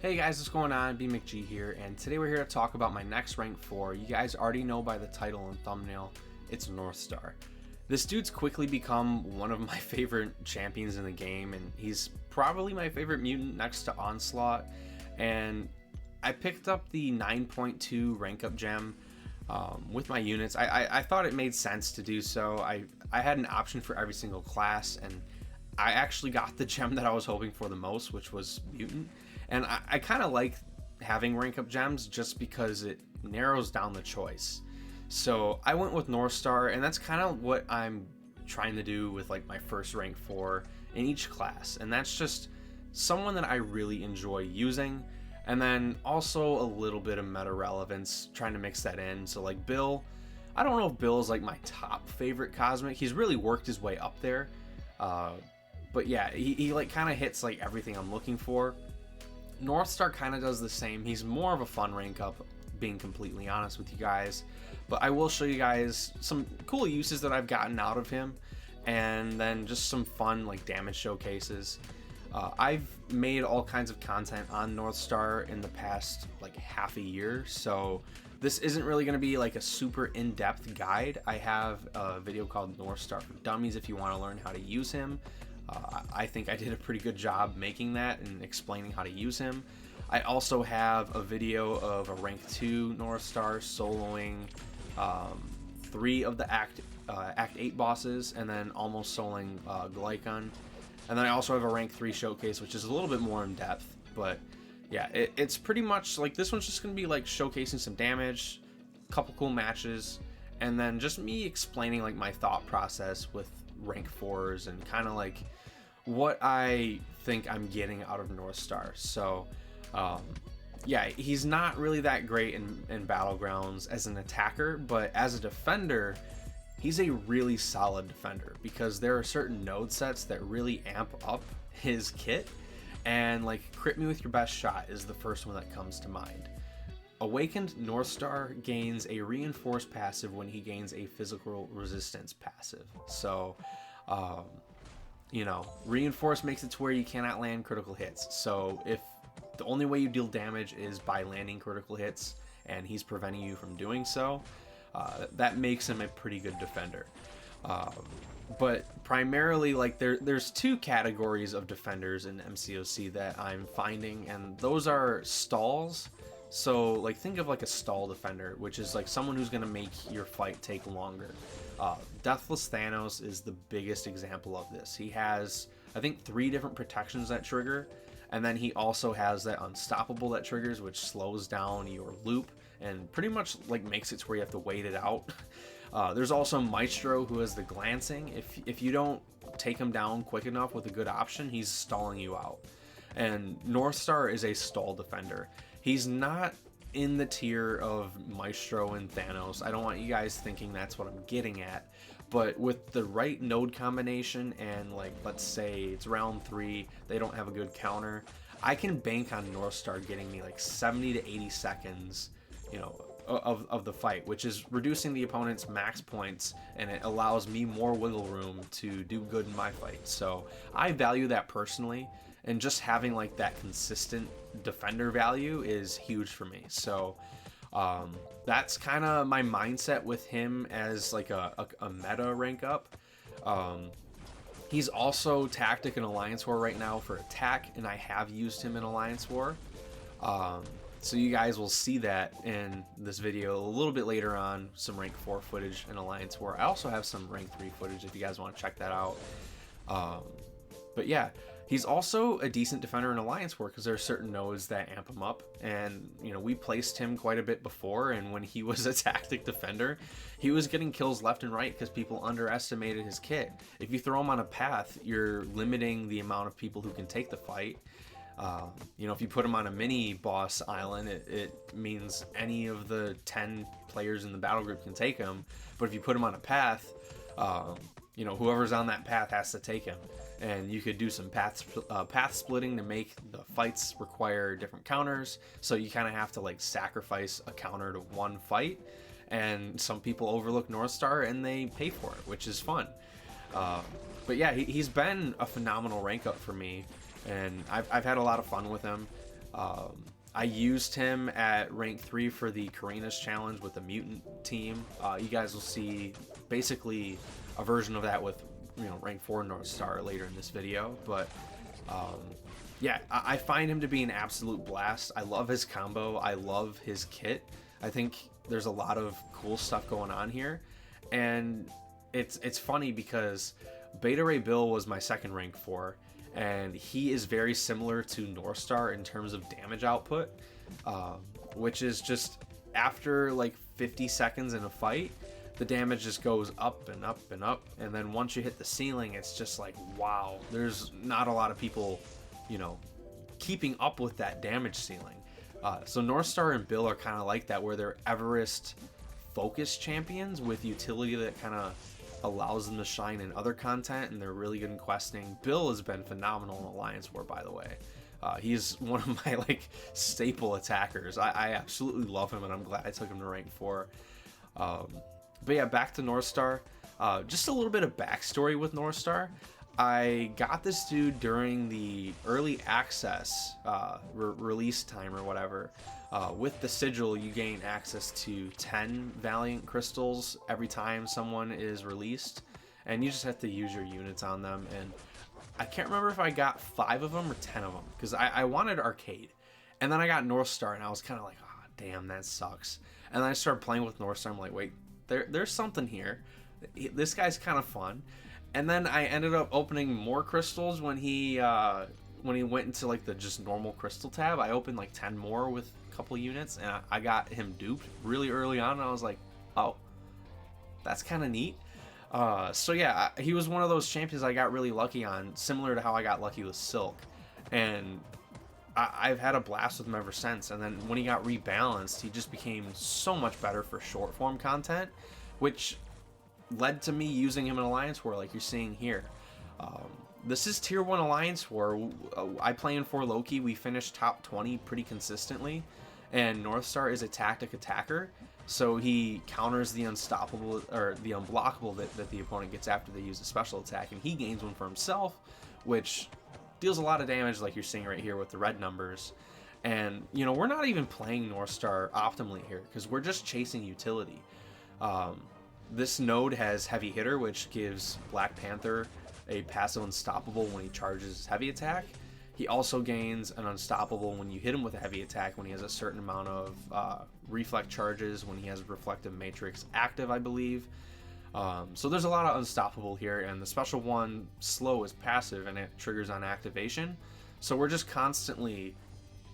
Hey guys, what's going on? B McG here, and today we're here to talk about my next rank 4. You guys already know by the title and thumbnail, it's Northstar. This dude's quickly become one of my favorite champions in the game, and he's probably my favorite mutant next to Onslaught. And I picked up the 9.2 rank up gem with my units. I thought it made sense to do so. I had an option for every single class, and I actually got the gem that I was hoping for the most, which was mutant. And I kind of like having rank up gems just because it narrows down the choice. So I went with Northstar, and that's kind of what I'm trying to do with like my first rank 4 in each class. And that's just someone that I really enjoy using. And then also a little bit of meta relevance, trying to mix that in. So like Bill, I don't know if Bill is like my top favorite cosmic. He's really worked his way up there. But yeah, he like kind of hits like everything I'm looking for. Northstar kind of does the same. He's more of a fun rank up, being completely honest with you guys. But I will show you guys some cool uses that I've gotten out of him, and then just some fun like damage showcases. I've made all kinds of content on Northstar in the past like half a year, so this isn't really going to be like a super in-depth guide. I have a video called Northstar for Dummies if you want to learn how to use him. I think I did a pretty good job making that and explaining how to use him. I also have a video of a rank 2 Northstar soloing 3 of the Act 8 bosses, and then almost soloing Glycon. And then I also have a rank 3 showcase, which is a little bit more in depth. But yeah, it's pretty much like this one's just going to be like showcasing some damage, a couple cool matches, and then just me explaining like my thought process with rank 4s and kind of like what I think I'm getting out of Northstar. So yeah, he's not really that great in Battlegrounds as an attacker, but as a defender, he's a really solid defender because there are certain node sets that really amp up his kit, and like Crit Me With Your Best Shot is the first one that comes to mind. Awakened Northstar gains a reinforced passive when he gains a physical resistance passive. So, you know, reinforced makes it to where you cannot land critical hits. So if the only way you deal damage is by landing critical hits and he's preventing you from doing so, that makes him a pretty good defender. But primarily, like there's 2 categories of defenders in MCOC that I'm finding, and those are stalls. So like think of like a stall defender, which is like someone who's going to make your fight take longer. Deathless Thanos is the biggest example of this. He has, I think, 3 different protections that trigger, and then he also has that unstoppable that triggers, which slows down your loop and pretty much like makes it to where you have to wait it out. There's also Maestro, who has the glancing. If you don't take him down quick enough with a good option, he's stalling you out. And Northstar is a stall defender. He's not in the tier of Maestro and Thanos. I don't want you guys thinking that's what I'm getting at. But with the right node combination, and like let's say it's round 3, they don't have a good counter, I can bank on Northstar getting me like 70 to 80 seconds, you know, of the fight, which is reducing the opponent's max points, and it allows me more wiggle room to do good in my fight. So I value that personally, and just having like that consistent defender value is huge for me. So that's kind of my mindset with him as like a meta rank up. He's also tactic in Alliance War right now for attack, and I have used him in Alliance War. So you guys will see that in this video a little bit later on, some rank 4 footage in Alliance War. I also have some rank 3 footage if you guys want to check that out. But yeah, he's also a decent defender in Alliance War because there are certain nodes that amp him up. And, you know, we placed him quite a bit before, and when he was a tactic defender, he was getting kills left and right because people underestimated his kit. If you throw him on a path, you're limiting the amount of people who can take the fight. You know, if you put him on a mini boss island, it means any of the 10 players in the battle group can take him. But if you put him on a path, you know, whoever's on that path has to take him. And you could do some path splitting to make the fights require different counters. So you kind of have to like sacrifice a counter to one fight. And some people overlook Northstar and they pay for it, which is fun. But yeah, he's been a phenomenal rank up for me. And I've had a lot of fun with him. I used him at rank 3 for the Karina's challenge with the mutant team. You guys will see basically a version of that with, you know, rank 4 Northstar later in this video. But yeah, I find him to be an absolute blast. I love his combo. I love his kit. I think there's a lot of cool stuff going on here, and it's funny because Beta Ray Bill was my second rank 4. And he is very similar to Northstar in terms of damage output, which is just after like 50 seconds in a fight, the damage just goes up and up and up. And then once you hit the ceiling, it's just like, wow, there's not a lot of people, you know, keeping up with that damage ceiling. So Northstar and Bill are kind of like that, where they're Everest focused champions with utility that kind of allows them to shine in other content, and they're really good in questing. Bill has been phenomenal in Alliance War, by the way. He's one of my like staple attackers. I absolutely love him, and I'm glad I took him to rank 4. But yeah, back to Northstar. Just a little bit of backstory with Northstar. I got this dude during the early access release time or whatever. With the sigil, you gain access to 10 Valiant crystals every time someone is released, and you just have to use your units on them. And I can't remember if I got 5 of them or 10 of them, because I wanted Arcade, and then I got Northstar, and I was kind of like, oh damn, that sucks. And then I started playing with Northstar. I'm like, wait, there's something here. This guy's kind of fun. And then I ended up opening more crystals when he went into like the just normal crystal tab. I opened like 10 more with a couple units, and I got him duped really early on, and I was like, oh, that's kind of neat. So yeah, he was one of those champions I got really lucky on, similar to how I got lucky with Silk. And I've had a blast with him ever since. And then when he got rebalanced, he just became so much better for short form content, which led to me using him in Alliance War, like you're seeing here. This is tier 1 Alliance War. I play in 4 Loki. We finished top 20 pretty consistently, and Northstar is a tactic attacker, so he counters the unstoppable or the unblockable that the opponent gets after they use a special attack, and he gains one for himself, which deals a lot of damage, like you're seeing right here with the red numbers. And you know, we're not even playing Northstar optimally here, because we're just chasing utility. This node has Heavy Hitter, which gives Black Panther a passive unstoppable when he charges heavy attack. He also gains an unstoppable when you hit him with a heavy attack when he has a certain amount of reflect charges, when he has Reflective Matrix active, I believe. So there's a lot of unstoppable here, and the special one, Slow, is passive and it triggers on activation. So we're just constantly,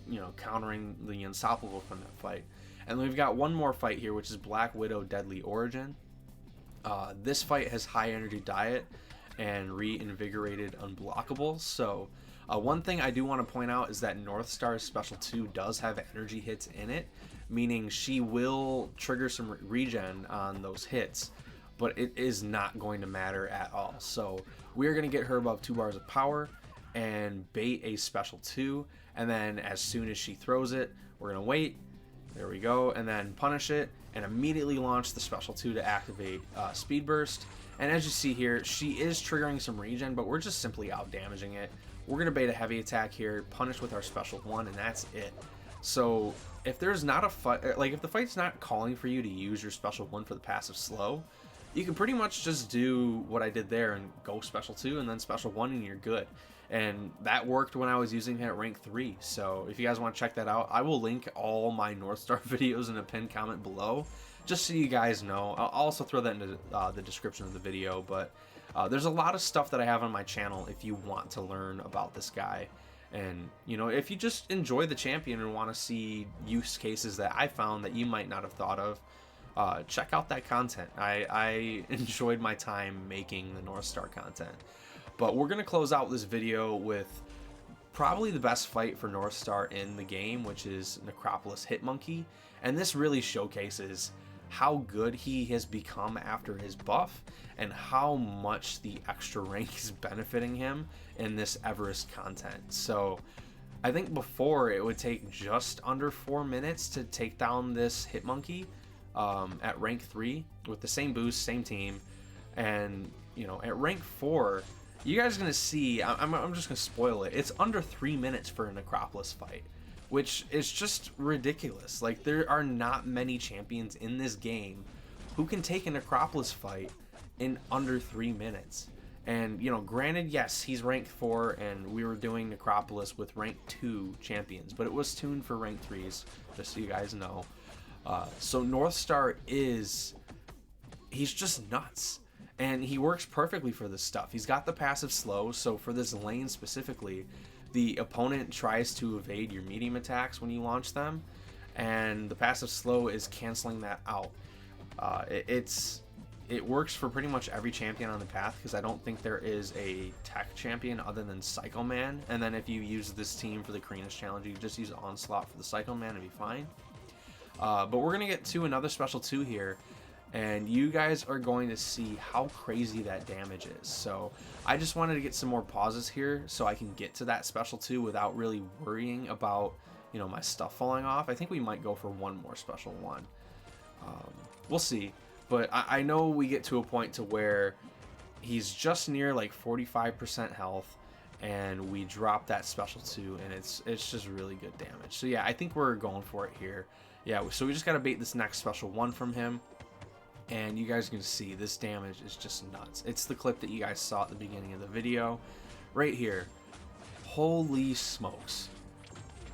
you know, countering the unstoppable from that fight. And then we've got one more fight here, which is Black Widow Deadly Origin. This fight has high energy diet and reinvigorated unblockable. So one thing I do want to point out is that Northstar's special 2 does have energy hits in it, meaning she will trigger some regen on those hits, but it is not going to matter at all. So we're going to get her above 2 bars of power and bait a special 2, and then as soon as she throws it, we're going to wait. There we go, and then punish it, and immediately launch the special 2 to activate Speed Burst. And as you see here, she is triggering some regen, but we're just simply out damaging it. We're going to bait a heavy attack here, punish with our special 1, and that's it. So if there's not a fight, like if the fight's not calling for you to use your special 1 for the passive slow, you can pretty much just do what I did there and go special 2 and then special 1, and you're good. And that worked when I was using it at rank 3. So if you guys want to check that out, I will link all my Northstar videos in a pinned comment below, just so you guys know. I'll also throw that into the description of the video. But there's a lot of stuff that I have on my channel if you want to learn about this guy. And, you know, if you just enjoy the champion and want to see use cases that I found that you might not have thought of, check out that content. I enjoyed my time making the Northstar content. But we're going to close out this video with probably the best fight for Northstar in the game, which is Necropolis Hitmonkey. And this really showcases how good he has become after his buff and how much the extra rank is benefiting him in this Everest content. So I think before it would take just under 4 minutes to take down this Hitmonkey at rank 3 with the same boost, same team. And, you know, at rank 4, you guys are going to see, I'm just going to spoil it, it's under 3 minutes for a Necropolis fight, which is just ridiculous. Like, there are not many champions in this game who can take a Necropolis fight in under 3 minutes. And, you know, granted, yes, he's rank 4, and we were doing Necropolis with rank 2 champions, but it was tuned for rank 3s, just so you guys know. So Northstar he's just nuts. And he works perfectly for this stuff. He's got the passive slow, so for this lane specifically, the opponent tries to evade your medium attacks when you launch them, and the passive slow is canceling that out. It works for pretty much every champion on the path, because I don't think there is a tech champion other than Psycho Man. And then if you use this team for the Krina's challenge, you just use Onslaught for the Psycho Man and be fine. But we're gonna get to another special 2 here, and you guys are going to see how crazy that damage is. So I just wanted to get some more pauses here so I can get to that special 2 without really worrying about, you know, my stuff falling off. I think we might go for one more special 1. We'll see. But I know we get to a point to where he's just near like 45% health, and we drop that special 2, and it's just really good damage. So yeah, I think we're going for it here. Yeah, so we just got to bait this next special 1 from him. And you guys can see this damage is just nuts. It's the clip that you guys saw at the beginning of the video right here. Holy smokes.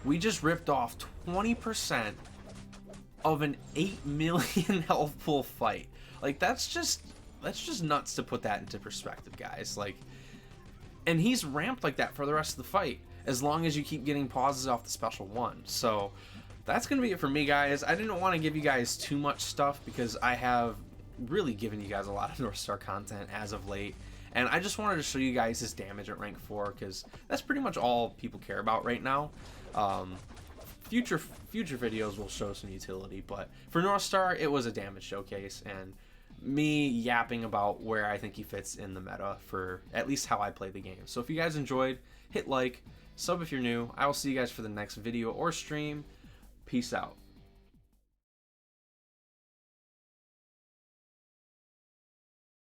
We just ripped off 20% of an 8 million health pool fight. Like, that's just nuts to put that into perspective, guys. Like, and he's ramped like that for the rest of the fight, as long as you keep getting pauses off the special 1. So that's gonna be it for me, guys. I didn't want to give you guys too much stuff because I have really given you guys a lot of Northstar content as of late, and I just wanted to show you guys his damage at rank 4, because that's pretty much all people care about right now. Future videos will show some utility, but for Northstar, it was a damage showcase and me yapping about where I think he fits in the meta for at least how I play the game. So if you guys enjoyed, hit like, sub if you're new. I will see you guys for the next video or stream. Peace out.